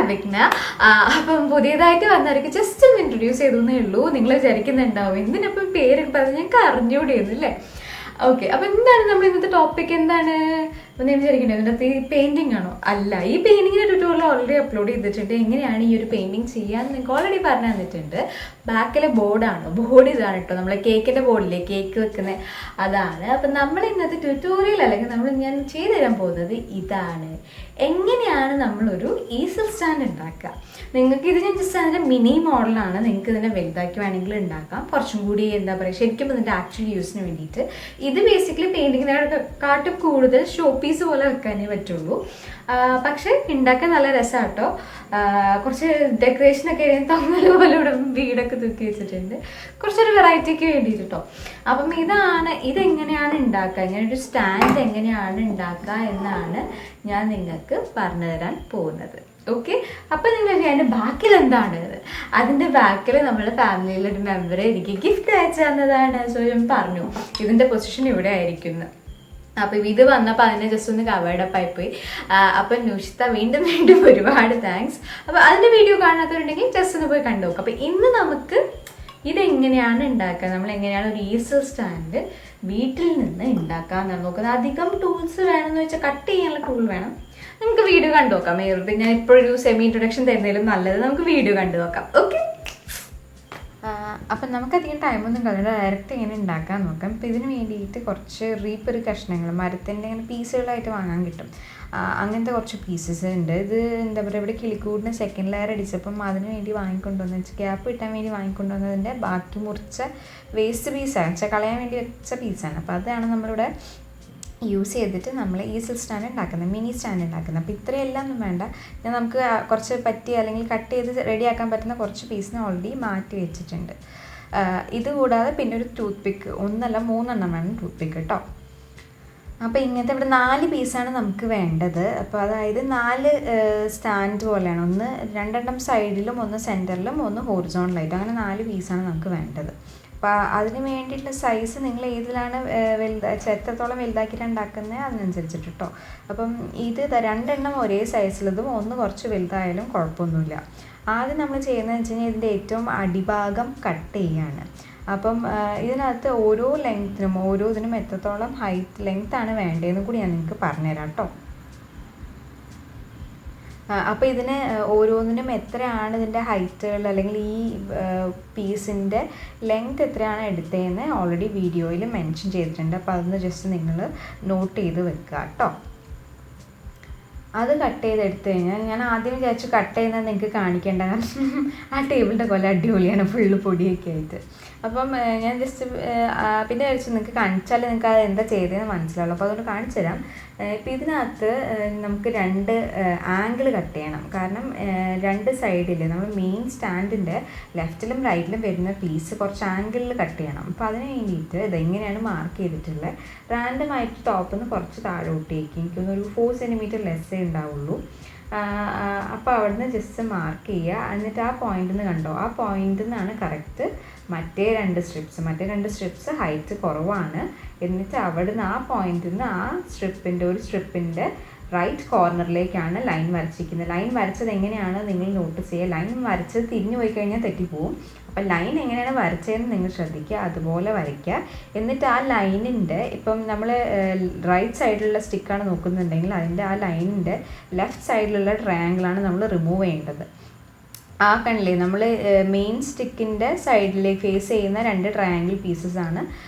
അഭിജ്ഞ. അപ്പം പുതിയതായിട്ട് വന്നവർക്ക് ജസ്റ്റ് ഒന്ന് ഇൻട്രൊഡ്യൂസ് ചെയ്തേ ഉള്ളൂ. നിങ്ങൾ വിചാരിക്കുന്നുണ്ടാവും എന്തിനപ്പം പേരൊക്കെ പറഞ്ഞ് ഞങ്ങൾക്ക് അറിഞ്ഞുകൂടിയെന്ന് അല്ലേ? ഓക്കെ, അപ്പം എന്താണ് നമ്മൾ ഇന്നത്തെ ടോപ്പിക്? എന്താണ് ഞാൻ വിചാരിക്കണ്ടേ ഇതിനകത്ത് ഈ പെയിൻറ്റിംഗ് ആണോ? അല്ല, ഈ പെയിൻറ്റിങ്ങിൻ്റെ ട്യൂട്ടോറിയൽ ഓൾറെഡി അപ്ലോഡ് ചെയ്തിട്ടുണ്ട്. എങ്ങനെയാണ് ഈ ഒരു പെയിൻറ്റിങ് ചെയ്യാമെന്ന് നിങ്ങൾക്ക് ഓൾറെഡി പറഞ്ഞു തന്നിട്ടുണ്ട്. ബാക്കിലെ ബോർഡ് ഇതാണ് കേട്ടോ, നമ്മളെ കേക്കിൻ്റെ ബോർഡില്ലേ, കേക്ക് വെക്കുന്നത് അതാണ്. അപ്പം നമ്മൾ ഇന്നത്തെ ട്യൂട്ടോറിയൽ അല്ലെങ്കിൽ ഞാൻ ചെയ്തു തരാൻ പോകുന്നത് ഇതാണ്. എങ്ങനെയാണ് നമ്മളൊരു ഈസൽ സ്റ്റാൻഡ് ഉണ്ടാക്കുക. നിങ്ങൾക്ക് ഇത് ഞാൻ ജസ്റ്റ് അതിൻ്റെ മിനി മോഡലാണ്. നിങ്ങൾക്ക് ഇതിനെ വലുതാക്കി വേണമെങ്കിൽ ഉണ്ടാക്കാം. കുറച്ചും കൂടി എന്താ പറയുക, ശരിക്കും ഇതിൻ്റെ ആക്ച്വൽ യൂസിന് വേണ്ടിയിട്ട്. ഇത് ബേസിക്കലി പെയിൻറ്റിങ്ങിനെക്കാട്ടും കൂടുതൽ ഷോ പീസ് പോലെ വെക്കാനേ പറ്റുള്ളൂ. പക്ഷേ ഉണ്ടാക്കാൻ നല്ല രസമാണ് കേട്ടോ. കുറച്ച് ഡെക്കറേഷനൊക്കെ തമ്മൽ പോലെ ഇവിടെ വീടൊക്കെ തൂക്കി വെച്ചിട്ടുണ്ട്, കുറച്ചൊരു വെറൈറ്റിക്ക് വേണ്ടിയിട്ട് കേട്ടോ. അപ്പം ഇതെങ്ങനെയാണ് ഉണ്ടാക്കുക, ഇങ്ങനൊരു സ്റ്റാൻഡ് എങ്ങനെയാണ് ഉണ്ടാക്കുക എന്നാണ് ഞാൻ നിങ്ങൾക്ക് പറഞ്ഞു തരാൻ പോകുന്നത്. ഓക്കെ, അപ്പം നിങ്ങൾ അതിൻ്റെ ബാക്കിൽ എന്താണ്? അതിൻ്റെ ബാക്കിൽ നമ്മുടെ ഫാമിലിയിലൊരു മെമ്പർ എനിക്ക് ഗിഫ്റ്റ് അയച്ചു തന്നതാണ്. സോ ഞാൻ പറഞ്ഞു ഇതിൻ്റെ പൊസിഷൻ ഇവിടെ ആയിരിക്കുന്നു. അപ്പം ഇത് വന്നപ്പോൾ അതിനെ ജസ്റ്റ് ഒന്ന് കവേർഡപ്പ് ആയിപ്പോയി. അപ്പം നുഷിത വീണ്ടും ഒരുപാട് താങ്ക്സ്. അപ്പോൾ അതിൻ്റെ വീഡിയോ കാണാത്തവരുണ്ടെങ്കിൽ ജസ്റ്റ് ഒന്ന് പോയി കണ്ടു നോക്കാം. അപ്പം ഇന്ന് നമുക്ക് ഇതെങ്ങനെയാണ് ഉണ്ടാക്കുക, നമ്മൾ എങ്ങനെയാണ് ഒരു ഈസൽ സ്റ്റാൻഡ് വീട്ടിൽ നിന്ന് ഉണ്ടാക്കാമെന്നാണ് നോക്കുന്നത്. അധികം ടൂൾസ് വേണമെന്ന് വെച്ചാൽ കട്ട് ചെയ്യാനുള്ള ടൂൾ വേണം. നമുക്ക് വീഡിയോ കണ്ടു നോക്കാം. വെറുതെ ഞാൻ ഇപ്പോഴൊരു സെമി ഇൻട്രൊഡക്ഷൻ തരുന്നതിലും നല്ലത് നമുക്ക് വീഡിയോ കണ്ടു നോക്കാം. ഓക്കെ, അപ്പം നമുക്കധികം ടൈമൊന്നും കളയണ്ട, ഡയറക്റ്റ് ഇങ്ങനെ ഉണ്ടാക്കാൻ നോക്കാം. അപ്പോൾ ഇതിന് വേണ്ടിയിട്ട് കുറച്ച് റീപ്പർ കഷ്ണങ്ങൾ മരത്തിൻ്റെ ഇങ്ങനെ പീസുകളായിട്ട് വാങ്ങാൻ കിട്ടും. അങ്ങനത്തെ കുറച്ച് പീസസ് ഉണ്ട്. ഇത് എന്താ പറയുക, ഇവിടെ കിളിക്കൂടിന് സെക്കൻഡ് ലെയർ അടിച്ചപ്പം അതിന് വേണ്ടി വാങ്ങിക്കൊണ്ടുവന്ന് വെച്ചാൽ ഗ്യാപ്പ് കിട്ടാൻ വേണ്ടി വാങ്ങിക്കൊണ്ടുവന്നതിൻ്റെ ബാക്കി മുറിച്ച വേസ്റ്റ് പീസാണ്, വെച്ചാൽ കളയാൻ വേണ്ടി വെച്ച പീസാണ്. അപ്പോൾ അതാണ് നമ്മളിവിടെ യൂസ് ചെയ്തിട്ട് നമ്മൾ ഈസൽ സ്റ്റാൻഡ് ഉണ്ടാക്കുന്നത്, മിനി സ്റ്റാൻഡ് ഉണ്ടാക്കുന്നത്. അപ്പോൾ ഇത്രയെല്ലാം ഒന്നും വേണ്ട. നമുക്ക് കുറച്ച് പറ്റി അല്ലെങ്കിൽ കട്ട് ചെയ്ത് റെഡിയാക്കാൻ പറ്റുന്ന കുറച്ച് പീസിനെ ഓൾറെഡി മാറ്റി വെച്ചിട്ടുണ്ട്. ഇതുകൂടാതെ പിന്നെ ഒരു ടൂത്ത് പിക്ക്, 1 അല്ല 3 എണ്ണം വേണം ടൂത്ത് പിക്ക് കേട്ടോ. അപ്പോൾ ഇങ്ങനത്തെ ഇവിടെ 4 പീസാണ് നമുക്ക് വേണ്ടത്. അപ്പോൾ അതായത് 4 സ്റ്റാൻഡ് പോലെയാണ്, 2 സൈഡിലും 1 സെൻറ്ററിലും 1 ഹോറിസോണ്ടലായിട്ട്, അങ്ങനെ 4 പീസാണ് നമുക്ക് വേണ്ടത്. അപ്പോൾ അതിന് വേണ്ടിയിട്ടുള്ള സൈസ് നിങ്ങൾ ഏതിലാണ് എത്രത്തോളം വലുതാക്കിയിട്ട് ഉണ്ടാക്കുന്നത് അതിനനുസരിച്ചിട്ട് കേട്ടോ. അപ്പം ഇത് 2 എണ്ണം ഒരേ സൈസിലതും 1 കുറച്ച് വലുതായാലും കുഴപ്പമൊന്നുമില്ല. ആദ്യം നമ്മൾ ചെയ്യുന്നതെന്ന് വെച്ച് കഴിഞ്ഞാൽ ഇതിൻ്റെ ഏറ്റവും അടിഭാഗം കട്ട് ചെയ്യാണ്. അപ്പം ഇതിനകത്ത് ഓരോ ലെങ്ത്തിനും ഇതിനും എത്രത്തോളം ലെങ്ത്താണ് വേണ്ടതെന്ന് കൂടി ഞാൻ നിങ്ങൾക്ക് പറഞ്ഞുതരാം കേട്ടോ. അപ്പോൾ ഇതിന് ഓരോന്നിനും എത്രയാണ് ഇതിൻ്റെ ഹൈറ്റുകൾ അല്ലെങ്കിൽ ഈ പീസിൻ്റെ ലെങ്ത് എത്രയാണ് എടുത്തതെന്ന് ഓൾറെഡി വീഡിയോയിൽ മെൻഷൻ ചെയ്തിട്ടുണ്ട്. അപ്പോൾ അതൊന്ന് ജസ്റ്റ് നിങ്ങൾ നോട്ട് ചെയ്ത് വെക്കുക കേട്ടോ. അത് കട്ട് ചെയ്തെടുത്തു കഴിഞ്ഞാൽ ഞാൻ ആദ്യം വിചാരിച്ചു കട്ട് ചെയ്യുന്നത് നിങ്ങൾക്ക് കാണിക്കേണ്ട, കാരണം ആ ടേബിളിൻ്റെ കൊല അടിപൊളിയാണ്, ഫുള്ള് പൊടിയൊക്കെ ആയിട്ട്. അപ്പം ഞാൻ ജസ്റ്റ് പിന്നെ വിചാരിച്ചു നിങ്ങൾക്ക് കാണിച്ചാൽ നിങ്ങൾക്ക് അത് എന്താ ചെയ്തതെന്ന് മനസ്സിലാവുള്ളൂ. അപ്പോൾ അതുകൊണ്ട് കാണിച്ചു തരാം. ഇപ്പം ഇതിനകത്ത് നമുക്ക് 2 ആംഗിൾ കട്ട് ചെയ്യണം. കാരണം 2 സൈഡിൽ നമ്മൾ മെയിൻ സ്റ്റാൻഡിൻ്റെ ലെഫ്റ്റിലും റൈറ്റിലും വരുന്ന പീസ് കുറച്ച് ആംഗിളിൽ കട്ട് ചെയ്യണം. അപ്പോൾ അതിന് വേണ്ടിയിട്ട് ഇതെങ്ങനെയാണ് മാർക്ക് ചെയ്തിട്ടുള്ളത്, റാൻഡമായിട്ട് ടോപ്പിൽ നിന്ന് കുറച്ച് താഴോട്ടേക്ക് എനിക്കൊന്നൊരു 4 സെൻറ്റിമീറ്റർ ലെസ്സേ ഉണ്ടാവുള്ളൂ. അപ്പോൾ അവിടുന്ന് ജസ്റ്റ് മാർക്ക് ചെയ്യുക. എന്നിട്ട് ആ പോയിന്റിൽ നിന്ന് കണ്ടോ, ആ പോയിന്റിൽ നിന്നാണ് കറക്റ്റ് മറ്റേ 2 സ്ട്രിപ്സ് ഹൈറ്റ് കുറവാണ്. എന്നിട്ട് അവിടുന്ന് ആ പോയിന്റിൽ നിന്ന് ആ സ്ട്രിപ്പിൻ്റെ റൈറ്റ് കോർണറിലേക്കാണ് ലൈൻ വരച്ചിരിക്കുന്നത്. ലൈൻ വരച്ചത് എങ്ങനെയാണ് നിങ്ങൾ നോട്ടീസ് ചെയ്യുക. ലൈൻ വരച്ചത് തിരിഞ്ഞു പോയി കഴിഞ്ഞാൽ തെറ്റിപ്പോവും. അപ്പം ലൈൻ എങ്ങനെയാണ് വരച്ചതെന്ന് നിങ്ങൾ ശ്രദ്ധിക്കുക, അതുപോലെ വരയ്ക്കുക. എന്നിട്ട് ആ ലൈനിൻ്റെ ഇപ്പം നമ്മൾ റൈറ്റ് സൈഡിലുള്ള സ്റ്റിക്കാണ് നോക്കുന്നുണ്ടെങ്കിൽ അതിൻ്റെ ആ ലൈനിൻ്റെ ലെഫ്റ്റ് സൈഡിലുള്ള ട്രയാങ്കിളാണ് നമ്മൾ റിമൂവ് ചെയ്യേണ്ടത്. ആ കണ്ടില്ലേ, നമ്മൾ മെയിൻ സ്റ്റിക്കിൻ്റെ സൈഡിലേക്ക് ഫേസ് ചെയ്യുന്ന 2 ട്രയാങ്കിൾ പീസസ് ആണ്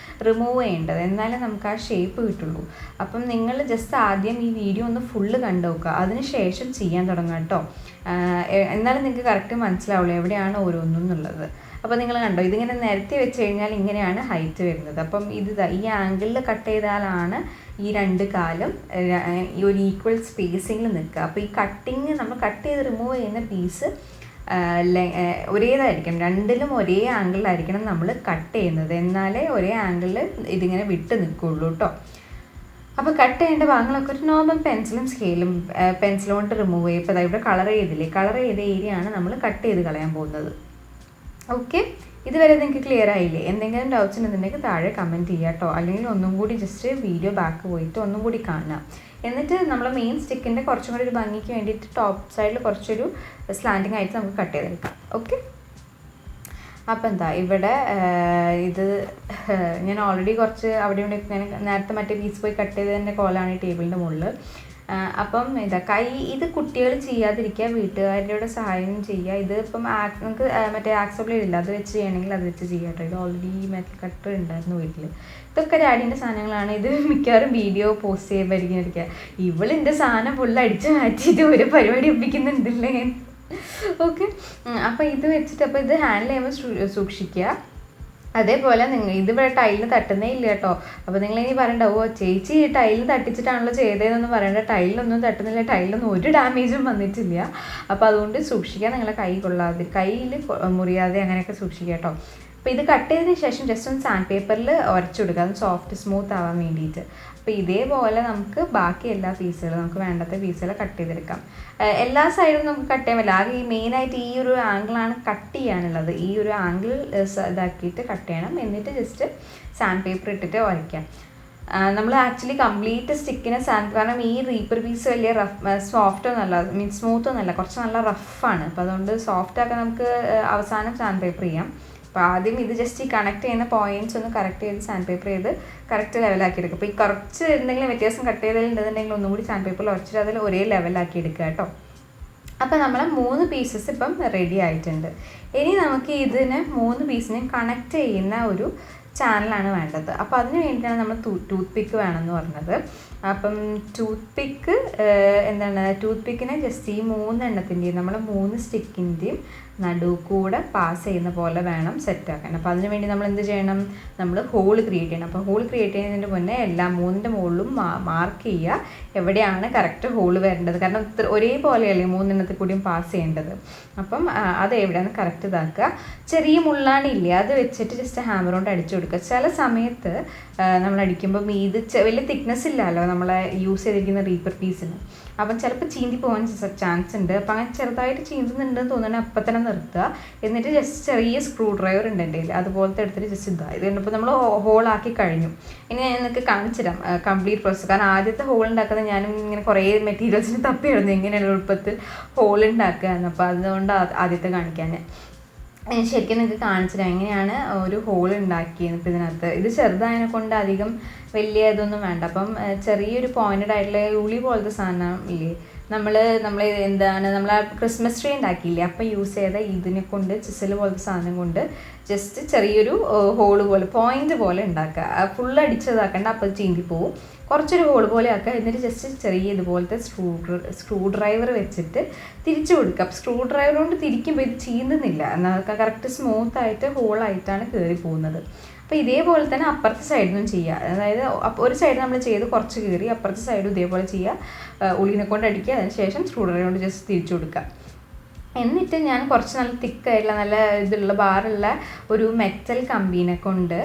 റിമൂവ് ചെയ്യേണ്ടത്. എന്നാലേ നമുക്ക് ആ ഷേപ്പ് കിട്ടുള്ളൂ. അപ്പം നിങ്ങൾ ജസ്റ്റ് ആദ്യം ഈ വീഡിയോ ഒന്ന് ഫുള്ള് കണ്ടു നോക്കുക, അതിന് ശേഷം ചെയ്യാൻ തുടങ്ങുക കേട്ടോ. എന്നാലും നിങ്ങൾക്ക് കറക്റ്റ് മനസ്സിലാവുള്ളൂ എവിടെയാണ് ഓരോന്നും എന്നുള്ളത്. അപ്പോൾ നിങ്ങൾ കണ്ടോ, ഇതിങ്ങനെ നിരത്തി വെച്ച് കഴിഞ്ഞാൽ ഇങ്ങനെയാണ് ഹൈറ്റ് വരുന്നത്. അപ്പം ഈ ആംഗിളിൽ കട്ട് ചെയ്താലാണ് ഈ 2 കാലും ഈ ഒരു ഈക്വൽ സ്പേസിങ്ങിൽ നിൽക്കുക. അപ്പോൾ ഈ നമ്മൾ കട്ട് ചെയ്ത് റിമൂവ് ചെയ്യുന്ന പീസ് ഒരേതായിരിക്കണം, 2ലും ഒരേ ആംഗിളിലായിരിക്കണം നമ്മൾ കട്ട് ചെയ്യുന്നത്. എന്നാലേ ഒരേ ആംഗിളിൽ ഇതിങ്ങനെ വിട്ട് നിൽക്കുള്ളൂ കേട്ടോ. അപ്പോൾ കട്ട് ചെയ്യേണ്ട ഭാഗങ്ങളൊക്കെ ഒരു നോർമൽ പെൻസിലും കൊണ്ട് റിമൂവ് ചെയ്യും. ഇപ്പോൾ ഇവിടെ കളർ ചെയ്ത ഏരിയ ആണ് നമ്മൾ കട്ട് ചെയ്ത് കളയാൻ പോകുന്നത്. ഓക്കെ, ഇതുവരെ നിങ്ങൾക്ക് ക്ലിയർ ആയില്ലേ? എന്തെങ്കിലും ഡൗട്ട്സ് ഉണ്ടെന്നുണ്ടെങ്കിൽ താഴെ കമൻറ്റ് ചെയ്യുക കേട്ടോ. അല്ലെങ്കിൽ ഒന്നും കൂടി ജസ്റ്റ് വീഡിയോ ബാക്ക് പോയിട്ട് ഒന്നും കൂടി കാണാം. എന്നിട്ട് നമ്മൾ മെയിൻ സ്റ്റിക്കിൻ്റെ കുറച്ചും കൂടി ഒരു ഭംഗിക്ക് വേണ്ടിയിട്ട് ടോപ്പ് സൈഡിൽ കുറച്ചൊരു സ്ലാൻഡിങ് ആയിട്ട് നമുക്ക് കട്ട് ചെയ്തെടുക്കാം. ഓക്കെ, അപ്പോൾ എന്താ ഇവിടെ ഇത് ഞാൻ ഓൾറെഡി കുറച്ച് അവിടെ ഇവിടെ ഞാൻ നേരത്തെ മറ്റേ പീസ് പോയി കട്ട് ചെയ്തതിൻ്റെ കോലാണ് ഈ ടേബിളിൻ്റെ മുകളിൽ. അപ്പം ഇതാ ഇത് കുട്ടികൾ ചെയ്യാതിരിക്കുക, വീട്ടുകാരുടെ സഹായം ചെയ്യുക. ഇത് ഇപ്പം നമുക്ക് മറ്റേ ആക്സബിൾ ഇല്ല, അത് വെച്ച് ചെയ്യണമെങ്കിൽ അത് വെച്ച് ചെയ്യാം കേട്ടോ. ഇത് ഓൾറെഡി മെറ്റൽ കട്ടർ ഉണ്ടായിരുന്നു വീട്ടിൽ. ഇതൊക്കെ ഡാഡീൻ്റെ സാധനങ്ങളാണ്. ഇത് മിക്കവാറും വീഡിയോ പോസ്റ്റ് ചെയ്യുമ്പോഴായിരിക്കും ഇരിക്കുക ഇവളിൻ്റെ സാധനം ഫുള്ള് അടിച്ച് മാറ്റിയിട്ട് ഒരു പരിപാടി ഒപ്പിക്കുന്നുണ്ടല്ലേ. ഓക്കെ, അപ്പോൾ ഇത് വെച്ചിട്ട് അപ്പോൾ ഇത് ഹാൻഡിൽ ചെയ്യുമ്പോൾ സൂക്ഷിക്കുക. അതേപോലെ ഇതിവിടെ ടൈലിന് തട്ടുന്നേ ഇല്ല കേട്ടോ. അപ്പോൾ നിങ്ങളിനി പറയണ്ടാവോ ചേച്ചി ടൈലിന് തട്ടിച്ചിട്ടാണല്ലോ ചെയ്തതെന്നൊന്നും പറയേണ്ട. ടൈലിനൊന്നും തട്ടുന്നില്ല, ടൈലിനൊന്നും ഒരു ഡാമേജും വന്നിട്ടില്ല. അപ്പോൾ അതുകൊണ്ട് സൂക്ഷിക്കുക, നിങ്ങളെ കൈ കൊള്ളാതെ, കയ്യിൽ മുറിയാതെ അങ്ങനെയൊക്കെ സൂക്ഷിക്കുക കേട്ടോ. അപ്പോൾ ഇത് കട്ട് ചെയ്തതിന് ശേഷം ജസ്റ്റ് ഒന്ന് സാൻഡ് പേപ്പറിൽ ഉരച്ചു കൊടുക്കുക, അത് സോഫ്റ്റ് സ്മൂത്ത് ആവാൻ വേണ്ടിയിട്ട്. അപ്പോൾ ഇതേപോലെ നമുക്ക് ബാക്കി എല്ലാ പീസുകളും നമുക്ക് വേണ്ടാത്ത പീസുകൾ കട്ട് ചെയ്തെടുക്കാം. എല്ലാ സൈഡും നമുക്ക് കട്ട് ചെയ്യാൻ പറ്റില്ല. ആകെ ഈ മെയിനായിട്ട് ഈ ഒരു ആംഗിളാണ് കട്ട് ചെയ്യാനുള്ളത്. ഈ ഒരു ആംഗിൾ ഇതാക്കിയിട്ട് കട്ട് ചെയ്യണം. എന്നിട്ട് ജസ്റ്റ് സാൻഡ് പേപ്പർ ഇട്ടിട്ട് ഉരയ്ക്കാം. നമ്മൾ ആക്ച്വലി കംപ്ലീറ്റ് സ്റ്റിക്കിനെ കാരണം ഈ റീപ്പർ പീസ് വലിയ സോഫ്റ്റ് ഒന്നല്ല, മീൻസ് സ്മൂത്ത് ഒന്നല്ല, കുറച്ച് നല്ല റഫാണ്. അപ്പോൾ അതുകൊണ്ട് സോഫ്റ്റ് ആക്കാൻ നമുക്ക് അവസാനം സാൻഡ് പേപ്പർ ചെയ്യാം. അപ്പോൾ ആദ്യം ഇത് ജസ്റ്റ് ഈ കണക്ട് ചെയ്യുന്ന പോയിൻറ്റ്സ് ഒന്ന് കറക്റ്റ് ചെയ്ത് സാൻഡ് പേപ്പർ ചെയ്ത് കറക്റ്റ് ലെവലാക്കി എടുക്കുക. അപ്പോൾ ഈ കുറച്ച് എന്തെങ്കിലും വ്യത്യാസം കട്ട് ചെയ്തതിലുണ്ടെന്നുണ്ടെങ്കിൽ ഒന്നും കൂടി സാൻഡ് പേപ്പറിൽ ഉറച്ചിട്ട് അതിൽ ഒരേ ലെവലാക്കി എടുക്കുക കേട്ടോ. അപ്പോൾ നമ്മളെ 3 പീസസ് ഇപ്പം റെഡി ആയിട്ടുണ്ട്. ഇനി നമുക്ക് ഇതിനെ 3 പീസിനെയും കണക്ട് ചെയ്യുന്ന ഒരു ചാനലാണ് വേണ്ടത്. അപ്പോൾ അതിന് വേണ്ടിയിട്ടാണ് നമ്മൾ ടൂത്ത് പിക്ക് വേണമെന്ന് പറഞ്ഞത്. അപ്പം ടൂത്ത് പിക്ക് ടൂത്ത് പിക്കിനെ ജസ്റ്റ് ഈ 3 എണ്ണത്തിൻ്റെയും നമ്മൾ 3 സ്റ്റിക്കിൻ്റെയും നടുവ് കൂടെ പാസ് ചെയ്യുന്ന പോലെ വേണം സെറ്റാക്കാൻ. അപ്പോൾ അതിന് വേണ്ടി നമ്മൾ എന്ത് ചെയ്യണം, നമ്മൾ ഹോൾ ക്രിയേറ്റ് ചെയ്യണം. അപ്പോൾ ഹോൾ ക്രിയേറ്റ് ചെയ്യുന്നതിന് മുന്നേ എല്ലാ 3ൻ്റെ മുകളിലും മാർക്ക് ചെയ്യുക എവിടെയാണ് കറക്റ്റ് ഹോൾ വരേണ്ടത്. കാരണം ഒരേപോലെയല്ലേ 3 എണ്ണത്തിൽ കൂടിയും പാസ് ചെയ്യേണ്ടത്. അപ്പം അത് എവിടെയാണ് കറക്റ്റ് ഇതാക്കുക. ചെറിയ മുള്ളാണില്ലേ, അത് വെച്ചിട്ട് ജസ്റ്റ് ഹാമർ കൊണ്ട് അടിച്ചു കൊടുക്കുക. ചില സമയത്ത് നമ്മൾ അടിക്കുമ്പം ഇത് വലിയ തിക്നെസ് ഇല്ലല്ലോ നമ്മളെ യൂസ് ചെയ്തിരിക്കുന്ന റീപ്പർ പീസിന്. അപ്പം ചിലപ്പോൾ ചീന്തി പോകാൻ ചാൻസ് ഉണ്ട്. അപ്പം അങ്ങനെ ചെറുതായിട്ട് ചീന്തുന്നുണ്ടെന്ന് തോന്നുന്നത് അപ്പം തന്നെ നിർത്തുക. എന്നിട്ട് ജസ്റ്റ് ചെറിയ സ്ക്രൂ ഡ്രൈവർ ഉണ്ട് എൻ്റെ കയ്യിൽ, അതുപോലത്തെ എടുത്തിട്ട് ജസ്റ്റ് ഇത് കണ്ടപ്പോൾ നമ്മൾ ഹോളാക്കി കഴിഞ്ഞു. ഇനി ഞാൻ നിങ്ങൾക്ക് കാണിച്ചു തരാം കംപ്ലീറ്റ് പ്രോസസ്സ്. കാരണം ആദ്യത്തെ ഹോൾ ഉണ്ടാക്കുന്നത് ഞാനും ഇങ്ങനെ കുറേ മെറ്റീരിയൽസിന് തപ്പിയായിരുന്നു എങ്ങനെയാണ് എളുപ്പത്തിൽ ഹോൾ ഉണ്ടാക്കുക എന്ന്. അപ്പോൾ അതുകൊണ്ട് ആദ്യത്തെ കാണിക്കാൻ ശരിക്കും നിങ്ങൾക്ക് കാണിച്ചു തരാം എങ്ങനെയാണ് ഒരു ഹോൾ ഉണ്ടാക്കിയത്. ഇപ്പോൾ ഇതിനകത്ത് ഇത് ചെറുതായതിനെ കൊണ്ട് അധികം വലിയ ഇതൊന്നും വേണ്ട. അപ്പം ചെറിയൊരു പോയിൻറ്റഡ് ആയിട്ടുള്ള ഉളി പോലത്തെ സാധനം ഇല്ലേ, നമ്മൾ നമ്മൾ ക്രിസ്മസ് ട്രീ ഉണ്ടാക്കിയില്ലേ, അപ്പം യൂസ് ചെയ്ത ഇതിനെ കൊണ്ട് ചിസൽ പോലത്തെ സാധനം കൊണ്ട് ജസ്റ്റ് ചെറിയൊരു ഹോള് പോലെ പോയിന്റ് പോലെ ഉണ്ടാക്കുക. ഫുൾ അടിച്ചതാക്കണ്ട, അപ്പം ചീന്തി പോവും. കുറച്ചൊരു ഹോൾ പോലെ ആക്കുക. എന്നിട്ട് ജസ്റ്റ് ചെറിയ ഇതുപോലത്തെ സ്ക്രൂ ഡ്രൈവർ വെച്ചിട്ട് തിരിച്ചു കൊടുക്കുക. സ്ക്രൂ ഡ്രൈവർ കൊണ്ട് തിരിക്കുമ്പോൾ ഇത് ചീന്തുന്നില്ല, എന്നാൽ കറക്റ്റ് സ്മൂത്തായിട്ട് ഹോളായിട്ടാണ് കയറി പോകുന്നത്. അപ്പോൾ ഇതേപോലെ തന്നെ അപ്പുറത്തെ സൈഡിൽ നിന്നും ചെയ്യുക. അതായത് ഒരു സൈഡ് നമ്മൾ ചെയ്ത് കുറച്ച് കയറി അപ്പുറത്തെ സൈഡും ഇതേപോലെ ചെയ്യുക. ഉള്ളിനെ കൊണ്ട് അടിക്കുക, അതിന് ശേഷം സ്ക്രൂ ഡ്രൈവർ കൊണ്ട് ജസ്റ്റ് തിരിച്ചു കൊടുക്കുക. എന്നിട്ട് ഞാൻ കുറച്ച് നല്ല തിക്കായിട്ടുള്ള നല്ല ഇതുള്ള ബാറുള്ള ഒരു മെറ്റൽ കമ്പീനെ കൊണ്ട്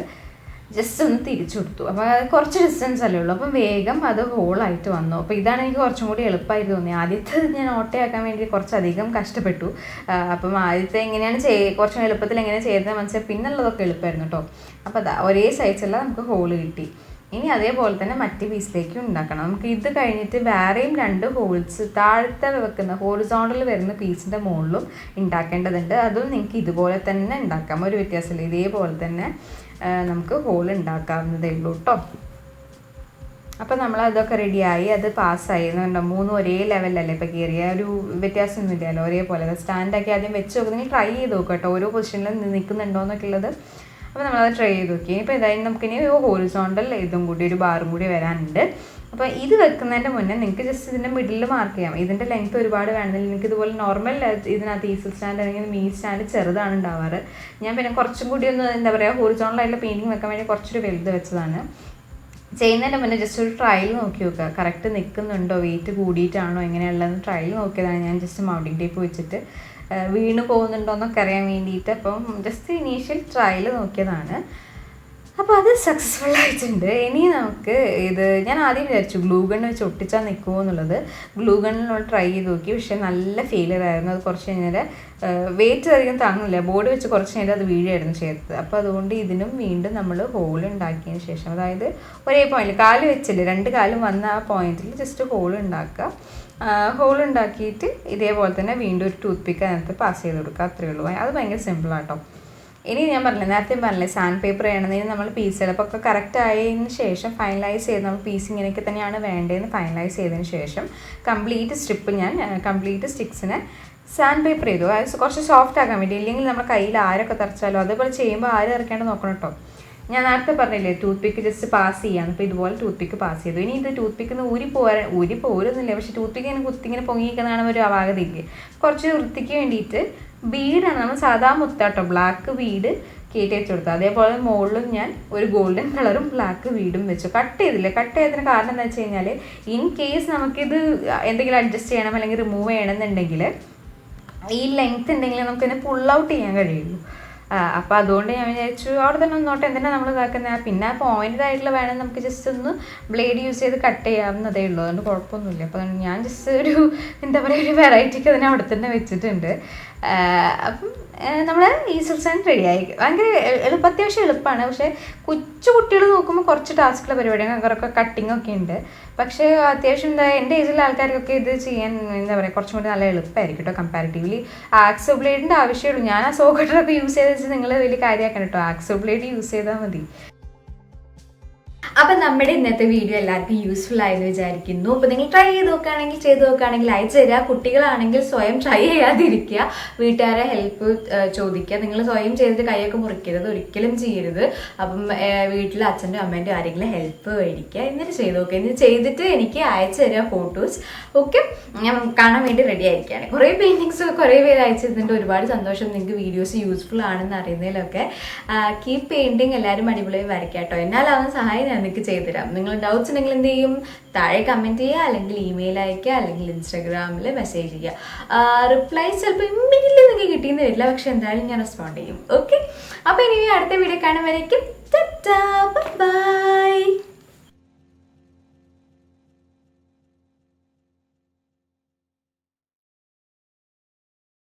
ജസ്റ്റ് ഒന്ന് തിരിച്ചു കൊടുത്തു. അപ്പോൾ കുറച്ച് ഡിസ്റ്റൻസ് അല്ലേ ഉള്ളൂ, അപ്പം വേഗം അത് ഹോളായിട്ട് വന്നു. അപ്പോൾ ഇതാണ് എനിക്ക് കുറച്ചും കൂടി എളുപ്പമായിട്ട് തോന്നി. ആദ്യത്തെ ഞാൻ ഓട്ടയാക്കാൻ വേണ്ടി കുറച്ചധികം കഷ്ടപ്പെട്ടു. അപ്പം ആദ്യത്തെ എങ്ങനെയാണ് കുറച്ചും എളുപ്പത്തിൽ എങ്ങനെ ചെയ്തത് മനസ്സിലായി, പിന്നുള്ളതൊക്കെ എളുപ്പമായിരുന്നു കേട്ടോ. അപ്പോൾ അതാ ഒരേ സൈസുള്ള നമുക്ക് ഹോള് കിട്ടി. ഇനി അതേപോലെ തന്നെ മറ്റു പീസിലേക്കും ഉണ്ടാക്കണം. നമുക്ക് ഇത് കഴിഞ്ഞിട്ട് വേറെയും 2 ഹോൾസ് താഴത്തെ വെക്കുന്ന ഹോറിസോണ്ടൽ വരുന്ന പീസിൻ്റെ മുകളിലും ഉണ്ടാക്കേണ്ടതുണ്ട്. അതും നിങ്ങൾക്ക് ഇതുപോലെ തന്നെ ഉണ്ടാക്കാം, ഒരു വ്യത്യാസമില്ല. ഇതേപോലെ തന്നെ നമുക്ക് ഹോൾ ഉണ്ടാക്കാവുന്നതേ ഉള്ളൂ കേട്ടോ. അപ്പോൾ നമ്മൾ അതൊക്കെ റെഡിയായി, അത് പാസ്സായി. എന്നുണ്ടോ 3 ഒരേ ലെവലല്ലേ ഇപ്പോൾ കയറിയ, ഒരു വ്യത്യാസമൊന്നുമില്ലല്ലോ, ഒരേപോലെ. അത് സ്റ്റാൻഡാക്കി ആദ്യം വെച്ച് നോക്കുന്നത്, ട്രൈ ചെയ്ത് നോക്കുക കേട്ടോ, ഓരോ പൊസിഷനിലും നിൽക്കുന്നുണ്ടോ എന്നൊക്കെ ഉള്ളത്. അപ്പോൾ നമ്മളത് ട്രൈ ചെയ്ത് നോക്കി. ഇപ്പോൾ ഇതായി നമുക്കിനി ഹോറിസോണ്ടൽ ഇതും കൂടി ഒരു ബാറും കൂടി വരാനുണ്ട്. അപ്പോൾ ഇത് വെക്കുന്നതിൻ്റെ മുന്നേ നിങ്ങൾക്ക് ജസ്റ്റ് ഇതിൻ്റെ മിഡിൽ മാർക്ക് ചെയ്യാം. ഇതിൻ്റെ ലെങ്ത്ത് ഒരുപാട് വേണമെന്നില്ല. നിങ്ങൾക്ക് ഇതുപോലെ നോർമൽ ഇതിനകത്ത് ഈസൽ സ്റ്റാൻഡ് അല്ലെങ്കിൽ മീ സ്റ്റാൻഡ് ചെറുതാണ് ഉണ്ടാവാറ്. ഞാൻ പിന്നെ കുറച്ചും കൂടി ഒന്ന് എന്താ പറയുക ഹോറിസോണ്ടലായിട്ടുള്ള പെയിൻറ്റിങ് വെക്കാൻ വേണ്ടി കുറച്ചൊരു വലുത് വെച്ചതാണ്. ചെയ്യുന്നതിൻ്റെ മുന്നേ ജസ്റ്റ് ഒരു ട്രയൽ നോക്കി നോക്കുക, കറക്റ്റ് നിൽക്കുന്നുണ്ടോ, വെയിറ്റ് കൂടിയിട്ടാണോ എങ്ങനെയുള്ളതെന്ന് ട്രയൽ നോക്കിയതാണ് ഞാൻ. ജസ്റ്റ് മൗണ്ടിങ് ടേപ്പ് വെച്ചിട്ട് വീണ് പോകുന്നുണ്ടോ എന്നൊക്കെ അറിയാൻ വേണ്ടിയിട്ട്. അപ്പം ജസ്റ്റ് ഇനീഷ്യൽ ട്രയൽ നോക്കിയതാണ്. അപ്പോൾ അപ്പോൾ അത് സക്സസ്ഫുൾ ആയിട്ടുണ്ട്. ഇനി നമുക്ക് ഇത് ഞാൻ ആദ്യം വിചാരിച്ചു ഗ്ലൂ ഗൺ വെച്ച് ഒട്ടിച്ചാൽ നിൽക്കുമോ എന്നുള്ളത്. ഗ്ലൂ ഗണ്ണിൽ ട്രൈ ചെയ്ത് നോക്കി, പക്ഷേ നല്ല ഫെയിലിയർ ആയിരുന്നു. അത് കുറച്ച് കഴിഞ്ഞാൽ വെയിറ്റ് അധികം താങ്ങില്ല, ബോർഡ് വെച്ച് കുറച്ച് കഴിഞ്ഞാൽ അത് വീഴായിരുന്നു ചേർത്തത്. അപ്പോൾ അതുകൊണ്ട് ഇതിനും വീണ്ടും നമ്മൾ ഹോൾ ഉണ്ടാക്കിയതിന് ശേഷം, അതായത് ഒരേ പോയിന്റിൽ കാല് വെച്ചില്ലേ, 2 കാലും വന്ന ആ പോയിന്റിൽ ജസ്റ്റ് ഹോൾ ഉണ്ടാക്കുക. ഹോൾ ഉണ്ടാക്കിയിട്ട് ഇതേപോലെ തന്നെ വീണ്ടും ഒരു ടൂത്ത് പിക്ക് അതിനകത്ത് പാസ് ചെയ്ത് കൊടുക്കുക. അത്രയേ ഉള്ളൂ. അത് ഭയങ്കര സിമ്പിളാട്ടോ. ഇനി ഞാൻ പറഞ്ഞില്ലേ, നേരത്തെ പറഞ്ഞില്ലേ സാൻഡ് പേപ്പർ ചെയ്യണമെന്ന്, നമ്മൾ പീസ് ചിലപ്പോൾ കറക്റ്റ് ആയതിന് ശേഷം ഫൈനലൈസ് ചെയ്ത് നമ്മൾ പീസ് ഇങ്ങനെയൊക്കെ തന്നെയാണ് വേണ്ടതെന്ന് ഫൈനലൈസ് ചെയ്തതിന് ശേഷം കംപ്ലീറ്റ് സ്റ്റിക്സിനെ സാൻഡ് പേപ്പർ ചെയ്തു. അത് കുറച്ച് സോഫ്റ്റ് ആക്കാൻ വേണ്ടി. ഇല്ലെങ്കിൽ നമ്മുടെ കയ്യിൽ ആരൊക്കെ തെറിച്ചാലോ, അതേപോലെ ചെയ്യുമ്പോൾ ആരും ഇറക്കാണ്ട് നോക്കണം കേട്ടോ. ഞാൻ നേരത്തെ പറഞ്ഞില്ലേ ടൂത്ത് പിക്ക് ജസ്റ്റ് പാസ് ചെയ്യാന്ന്. അപ്പോൾ ഇതുപോലെ ടൂത്ത് പിക്ക് പാസ് ചെയ്തു. ഇനി ഇത് ടൂത്ത് പിക്ക് ഊരി പോരുന്നില്ല, പക്ഷേ ടൂത്ത് പിക്ക് ഇങ്ങനെ കുത്തിങ്ങനെ പൊങ്ങിയിരിക്കുന്നതാണ് ഒരു അപാകതയില്ലേ. കുറച്ച് വൃത്തിക്ക് വേണ്ടിയിട്ട് ബീഡാണ്, നമ്മൾ സാധാ മുത്താട്ടോ, ബ്ലാക്ക് ബീഡ് കയറ്റി വെച്ച് കൊടുത്തു. അതേപോലെ മുകളിലും ഞാൻ ഒരു ഗോൾഡൻ കളറും ബ്ലാക്ക് ബീഡും വെച്ചു. കട്ട് ചെയ്തില്ല. കട്ട് ചെയ്തതിന് കാരണം എന്താ വെച്ച് കഴിഞ്ഞാൽ, ഇൻ കേസ് നമുക്കിത് എന്തെങ്കിലും അഡ്ജസ്റ്റ് ചെയ്യണം അല്ലെങ്കിൽ റിമൂവ് ചെയ്യണമെന്നുണ്ടെങ്കിൽ ഈ ലെങ്ത് ഉണ്ടെങ്കിൽ നമുക്കിതിനെ പുൾ ഔട്ട് ചെയ്യാൻ കഴിയുള്ളൂ. അപ്പോൾ അതുകൊണ്ട് ഞാൻ വിചാരിച്ചു അവിടെ തന്നെ ഒന്നോട്ടെ, എന്തിനാണ് നമ്മൾ ഇതാക്കുന്നത്. പിന്നെ പോയിൻ്റഡ് ആയിട്ടുള്ള വേണം നമുക്ക് ജസ്റ്റ് ഒന്ന് ബ്ലേഡ് യൂസ് ചെയ്ത് കട്ട് ചെയ്യാവുന്നതേ ഉള്ളൂ, അതുകൊണ്ട് കുഴപ്പമൊന്നുമില്ല. അപ്പോൾ ഞാൻ ജസ്റ്റ് ഒരു എന്താ പറയുക, ഒരു വെറൈറ്റിക്ക് അതിനെ അവിടെ തന്നെ വെച്ചിട്ടുണ്ട്. അപ്പം നമ്മൾ ഈസ്റ്റർ സാൻഡ് റെഡിയായി. ഭയങ്കര അത്യാവശ്യം എളുപ്പമാണ്. പക്ഷേ കൊച്ചു കുട്ടികൾ നോക്കുമ്പോൾ കുറച്ച് ടാസ്ക്കുള്ള പരിപാടിയാണ്, അവരൊക്കെ കട്ടിങ്ങൊക്കെ ഉണ്ട്. പക്ഷേ അത്യാവശ്യം എൻ്റെ ഏജിലുള്ള ആൾക്കാർക്കൊക്കെ ഇത് ചെയ്യാൻ എന്താ പറയുക, കുറച്ചും കൂടി നല്ല എളുപ്പമായിരിക്കും കേട്ടോ കമ്പാരിറ്റീവ്ലി. ആക്സോ ബ്ലേഡിൻ്റെ ആവശ്യമുള്ളൂ. ഞാൻ ആ സോ കട്ടറൊക്കെ യൂസ് ചെയ്ത് വെച്ച് നിങ്ങൾ വലിയ കാര്യമാക്കണം കേട്ടോ. ആക്സോ ബ്ലേഡ് യൂസ് ചെയ്താൽ മതി. അപ്പം നമ്മുടെ ഇന്നത്തെ വീഡിയോ എല്ലാവർക്കും യൂസ്ഫുൾ ആയെന്ന് വിചാരിക്കുന്നു. അപ്പോൾ നിങ്ങൾ ട്രൈ ചെയ്ത് നോക്കുകയാണെങ്കിൽ അയച്ചു തരിക. കുട്ടികളാണെങ്കിൽ സ്വയം ട്രൈ ചെയ്യാതിരിക്കുക, വീട്ടുകാരെ ഹെൽപ്പ് ചോദിക്കുക. നിങ്ങൾ സ്വയം ചെയ്തിട്ട് കൈയൊക്കെ മുറിക്കരുത്, ഒരിക്കലും ചെയ്യരുത്. അപ്പം വീട്ടിൽ അച്ഛൻ്റെ അമ്മേൻ്റെ ആരെങ്കിലും ഹെൽപ്പ് മേടിക്കുക, എന്നിട്ട് ചെയ്ത് നോക്കുക. എന്നിട്ട് ചെയ്തിട്ട് എനിക്ക് അയച്ചു തരിക ഫോട്ടോസ്. ഓക്കെ, ഞാൻ കാണാൻ വേണ്ടി റെഡി ആയിരിക്കുകയാണ്. കുറേ പെയിൻറ്റിങ്സ് കുറേ പേര് അയച്ചിരുന്നുണ്ട്. ഒരുപാട് സന്തോഷം, നിങ്ങൾക്ക് വീഡിയോസ് യൂസ്ഫുൾ ആണെന്ന് അറിയുന്നതിലൊക്കെ. കീപ് പെയിൻറ്റിങ്, എല്ലാവരും അടിപൊളിയായി വരയ്ക്കാം കേട്ടോ. എന്നാലാവുന്ന സഹായം ഞാൻ നിങ്ങൾക്ക് ചെയ്തുതരാം. നിങ്ങൾ ഡൗട്ട്സ് ഉണ്ടെങ്കിൽ എന്ത് ചെയ്യും, താഴെ കമൻറ്റ് ചെയ്യുക, അല്ലെങ്കിൽ ഇമെയിൽ അയക്കുക, അല്ലെങ്കിൽ ഇൻസ്റ്റാഗ്രാമിൽ മെസ്സേജ് ചെയ്യുക. റിപ്ലൈ ചിലപ്പോൾ ഇമ്മീഡിയറ്റ്ലി നിങ്ങൾക്ക് കിട്ടിയെന്ന് വരില്ല, പക്ഷെ എന്തായാലും ഞാൻ റെസ്പോണ്ട് ചെയ്യും. ഓക്കെ, അപ്പോൾ ഇനി അടുത്ത വീഡിയോ കാണുമ്പോഴേക്കും ബൈ.